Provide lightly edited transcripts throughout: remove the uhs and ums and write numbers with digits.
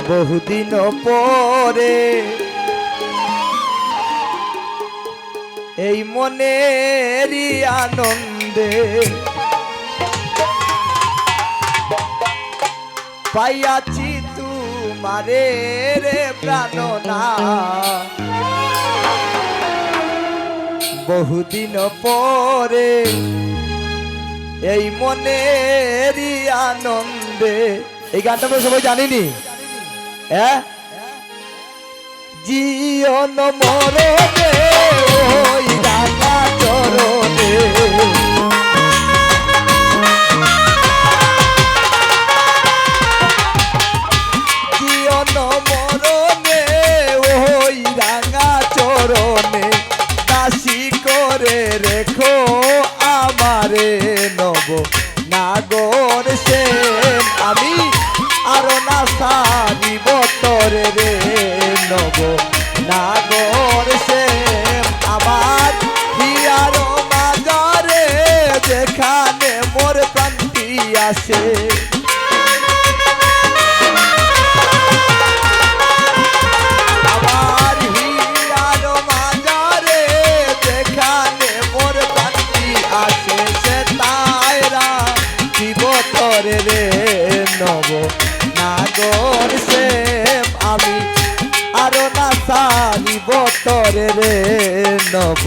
বহুদিন পরে এই মনেরই আনন্দে পাইয়াছি তোমারে রে প্রাণনা। বহুদিন পরে এই মনেরই আনন্দে। এই গানটা আমরা সবাই জানিনি? জীবন মরণে ওই রাঙা চরণে জীবন মরণে ওই রাঙা চরণে দাসী করে রেখো আমারে নব নাগর সেন। আমি আরো না সারিব তরে রে নব নাগর সেন। আমার হিয়ার মাজারে যেখানে মোর প্রান্তি আসে আমার হিয়ার মাজারে যেখানে মোর প্রান্তি আসে সে তাইরা শিব তরে রে নব নাগর সেম। আমি আরো না সারিব তরে রে নব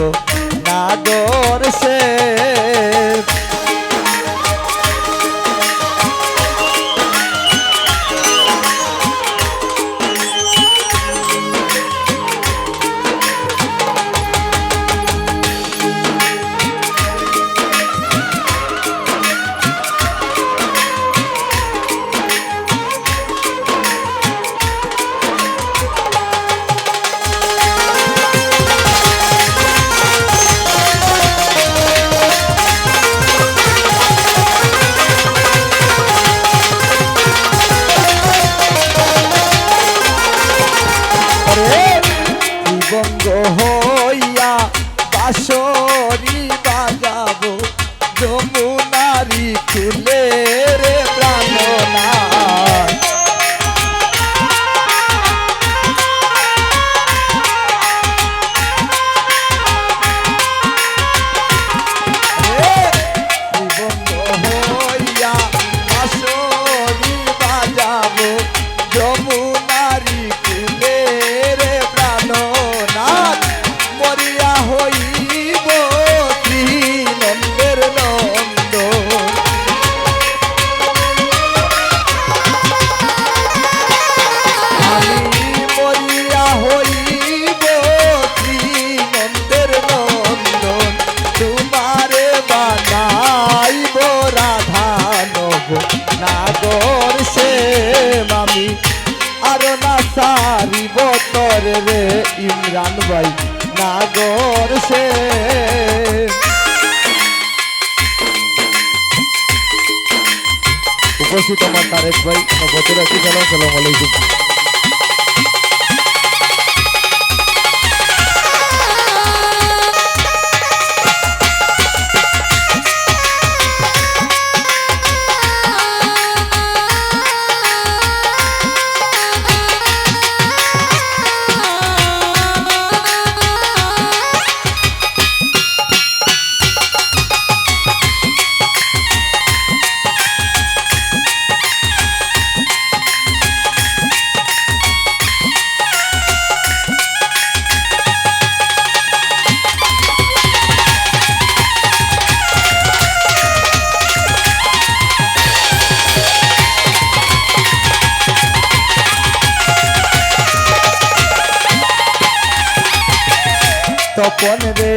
নাগর সেম। বঙ্গ হইয়া বাঁশরি বাজাবো যমুনারি খুলে রে প্রাণনা। বঙ্গ হইয়া বাঁশরি বাজাবো যমুনারি খুলে রে প্রাণনা। মরিয়া হইব নন্দের নন্দ আমি মরিয়া হইব নন্দের নন্দন। তোমারে বানাইব রাধা নব নাগর সেম। আমি আরো না সারিব তরে রে ইমরান ভাই নাগর সেম। উপস্থিত আমার তারেক ভাই বছর আছি। সালাম আলাইকুম। তপন রে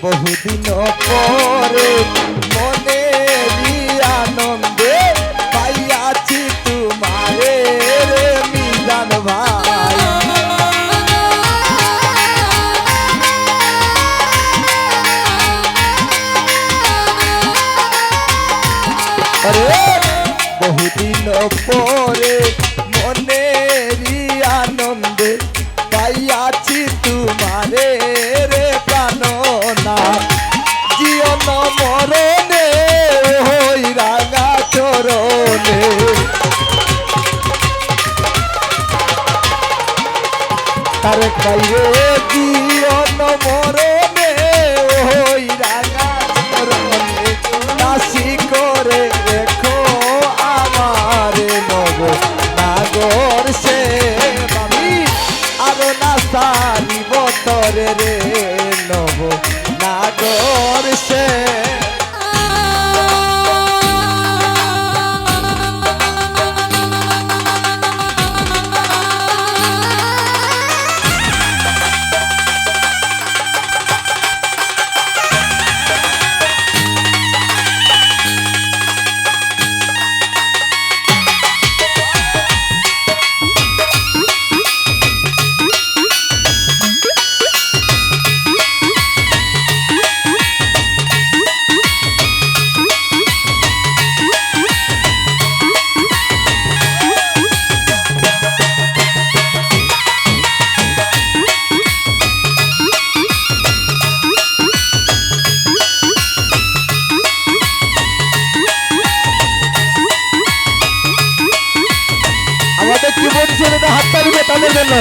বহুদিন পরে মনে আনন্দে পাইয়াছি তোমারে রে মিজান ভাই। বহুদিন পরে মনেরই আনন্দে পাইয়াছি তোমারে রে প্রাণনা। জীবন মরণে তারেক ভাই রে জীবন মরণে ওই রাঙা চরণে দাসী করে রেখো আমার নব নাগর সে আমি আরো না সারিব তরে রে নব নাগর সে আমাদের কি বলছে হাততালি তাদের জন্য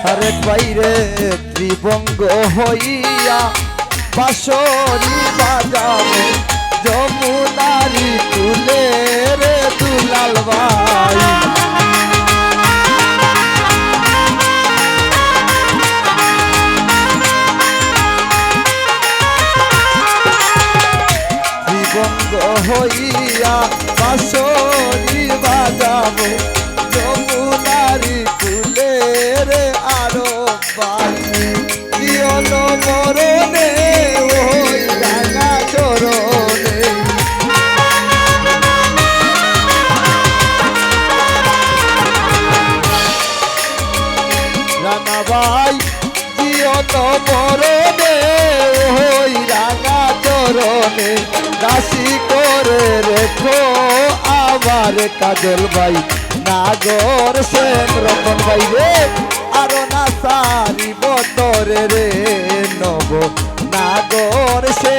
তারেক বাইরে ত্রিভঙ্গ হইয়া বাঁশরি বাজাবে যমুনারি তুলে রে দুলাল ভাই ত্রিভঙ্গ হইয়া বাঁশরি বাজাবে যমুনারি তুলে রে আরো বাড়ি জীবন মরণে ওই রাঙা চরণে রাঙা ভাই জীবন মরণে ওই রাঙা চরণে দাসী করে রেখো আবার কাজল ভাই নাগর সেন রতন ভাই রে আরো না সারিব তরে রে নব নাগর সে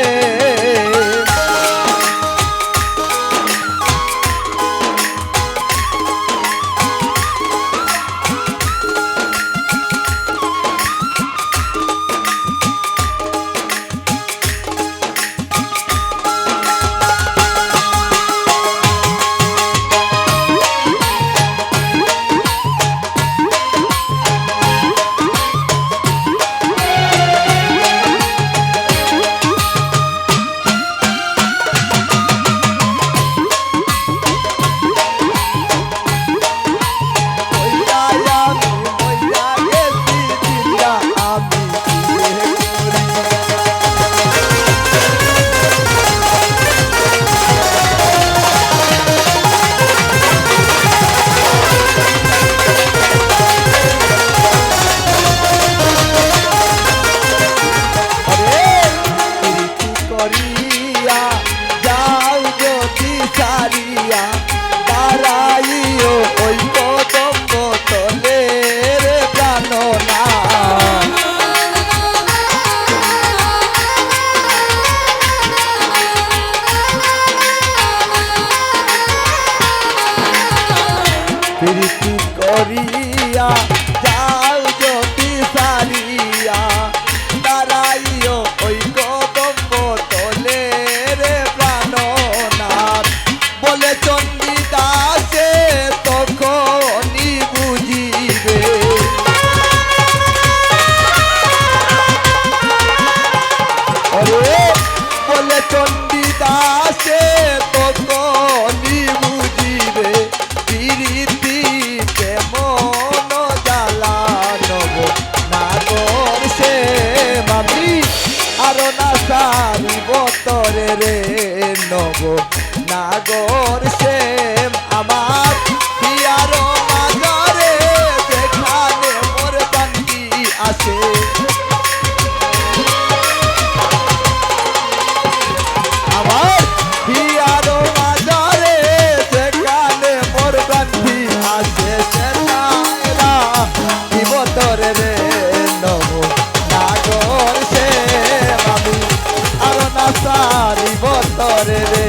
করে রে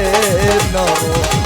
নম